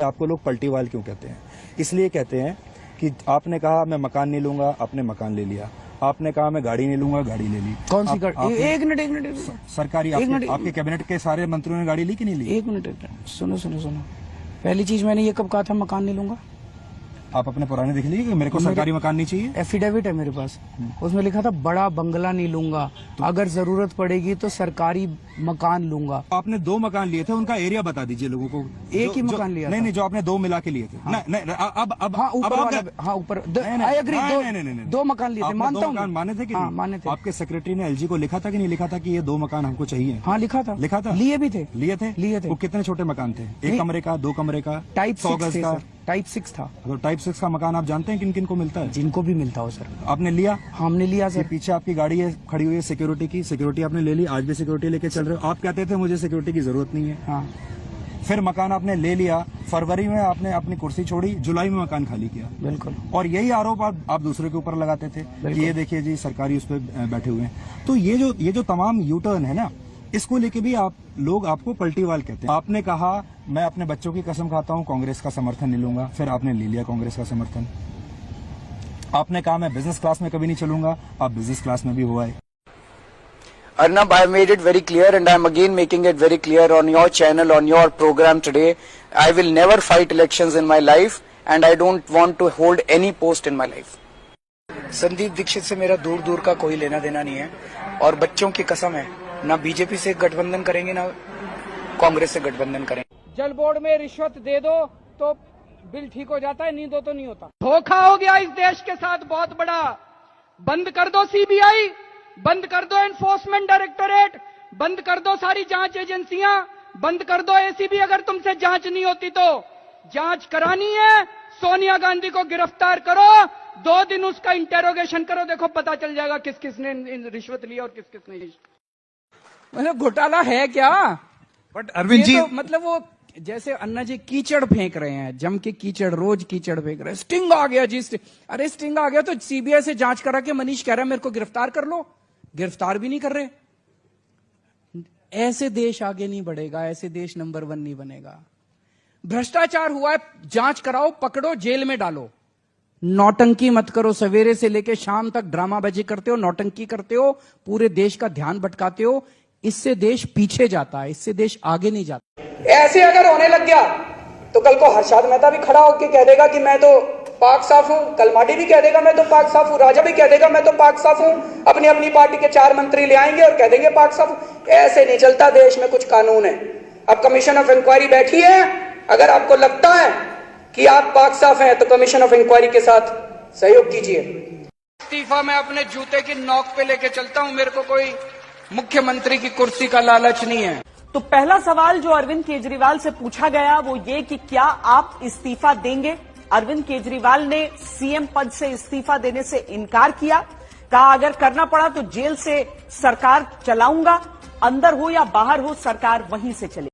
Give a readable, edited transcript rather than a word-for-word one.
आपको लोग पलटीवाल क्यों कहते हैं? इसलिए कहते हैं कि आपने कहा मैं मकान नहीं लूंगा, आपने मकान ले लिया। आपने कहा मैं गाड़ी नहीं लूंगा, गाड़ी ले ली। कौन सी गाड़ी? एक मिनट सरकारी आपके कैबिनेट के सारे मंत्रियों ने गाड़ी ली कि नहीं ली? एक मिनट सुनो। पहली चीज मैंने ये कब कहा था मकान नहीं लूंगा? आप अपने पुराने देख लीजिए, मेरे को सरकारी मकान नहीं चाहिए। एफिडेविट है मेरे पास, उसमें लिखा था बड़ा बंगला नहीं लूंगा, अगर जरूरत पड़ेगी तो सरकारी मकान लूंगा। आपने 2 मकान लिए थे, उनका एरिया बता दीजिए लोगों को। एक ही मकान लिया? नहीं, जो आपने 2 मिला के लिए थे। हाँ। अब हाँ ऊपर 2 मकान लिए थे, मानता हूँ। माने थे कि हाँ, माने थे। आपके सेक्रेटरी ने एलजी को लिखा था कि नहीं लिखा था कि ये 2 मकान हमको चाहिए? हाँ लिखा था। लिए भी थे? लिए थे। वो कितने छोटे मकान थे? 1 कमरे का, 2 कमरे का, टाइप 100 गज का? टाइप 6 था। अगर टाइप 6 का मकान आप जानते हैं किन किन को मिलता है? जिनको भी मिलता हो सर। आपने लिया? हमने लिया सर। पीछे आपकी गाड़ी है खड़ी हुई है सिक्योरिटी की, सिक्योरिटी आपने ले ली, आज भी सिक्योरिटी लेके चल रहे हो। आप कहते थे मुझे सिक्योरिटी की जरूरत नहीं है। हाँ। फिर मकान आपने ले लिया, फरवरी में आपने अपनी कुर्सी छोड़ी, जुलाई में मकान खाली किया। बिल्कुल। और यही आरोप आप दूसरे के ऊपर लगाते थे कि ये देखिए जी सरकारी उस पर बैठे हुए हैं। तो ये जो तमाम यू टर्न है ना, इसको लेके भी लोग आपको पलटीवाल कहते हैं। आपने कहा मैं अपने बच्चों की कसम खाता हूं कांग्रेस का समर्थन नहीं लूंगा, फिर आपने ले लिया कांग्रेस का समर्थन। आपने कहा मैं बिजनेस क्लास में कभी नहीं चलूंगा, आप बिजनेस क्लास में भी हो आए। Arnab, I have made it very clear and I am again making it very clear on your channel, on your program today. I will never fight elections in my life and I don't want to hold any post in my life. Sandeep Dikshit से मेरा दूर दूर का कोई लेना देना नहीं है और बच्चों की कसम है, ना बीजेपी से गठबंधन करेंगे ना कांग्रेस से गठबंधन करेंगे। जल बोर्ड में रिश्वत दे दो तो बिल ठीक हो जाता है, नहीं दो तो नहीं होता। धोखा हो गया इस देश के साथ बहुत बड़ा। बंद कर दो सीबीआई, बंद कर दो एनफोर्समेंट डायरेक्टोरेट, बंद कर दो सारी जांच एजेंसियां, बंद कर दो एसीबी। अगर तुमसे जांच नहीं होती तो जांच करानी है, सोनिया गांधी को गिरफ्तार करो, 2 दिन उसका इंटेरोगेशन करो, देखो पता चल जाएगा किस किसने रिश्वत ली और किस किसने नहीं। मतलब घोटाला है क्या? बट अरविंद जी तो मतलब वो जैसे अन्ना जी कीचड़ फेंक रहे हैं, जम के कीचड़, रोज कीचड़ फेंक रहे हैं। स्टिंग आ गया जी, अरे स्टिंग आ गया तो सीबीआई से जांच करा के मनीष कह रहा है मेरे को गिरफ्तार कर लो, गिरफ्तार भी नहीं कर रहे। ऐसे देश आगे नहीं बढ़ेगा, ऐसे देश नंबर 1 नहीं बनेगा। भ्रष्टाचार हुआ है, जांच कराओ, पकड़ो, जेल में डालो। नौटंकी मत करो, सवेरे से लेकर शाम तक ड्रामाबाजी करते हो, नौटंकी करते हो, पूरे देश का ध्यान भटकाते हो। इससे देश पीछे जाता है, इससे देश आगे नहीं जाता। ऐसे अगर होने लग गया तो कल को हर्षद मेहता भी खड़ा होकर कह देगा कि मैं तो पाक साफ हूं, कलमाडी भी कह देगा मैं तो पाक साफ हूं, राजा भी कह देगा मैं तो पाक साफ हूं, अपनी अपनी पार्टी के 4 मंत्री ले आएंगे और कह देंगे पाक साफ हूं। ऐसे नहीं चलता, देश में कुछ कानून है। अब कमीशन ऑफ इंक्वायरी बैठी है, अगर आपको लगता है कि आप पाक साफ हैं तो कमीशन ऑफ इंक्वायरी के साथ सहयोग कीजिए। इस्तीफा मैं अपने जूते की नोक पे लेके चलता हूं, मेरे को कोई मुख्यमंत्री की कुर्सी का लालच नहीं है। तो पहला सवाल जो अरविंद केजरीवाल से पूछा गया वो ये कि क्या आप इस्तीफा देंगे? अरविंद केजरीवाल ने सीएम पद से इस्तीफा देने से इनकार किया, कहा अगर करना पड़ा तो जेल से सरकार चलाऊंगा, अंदर हो या बाहर हो सरकार वहीं से चले।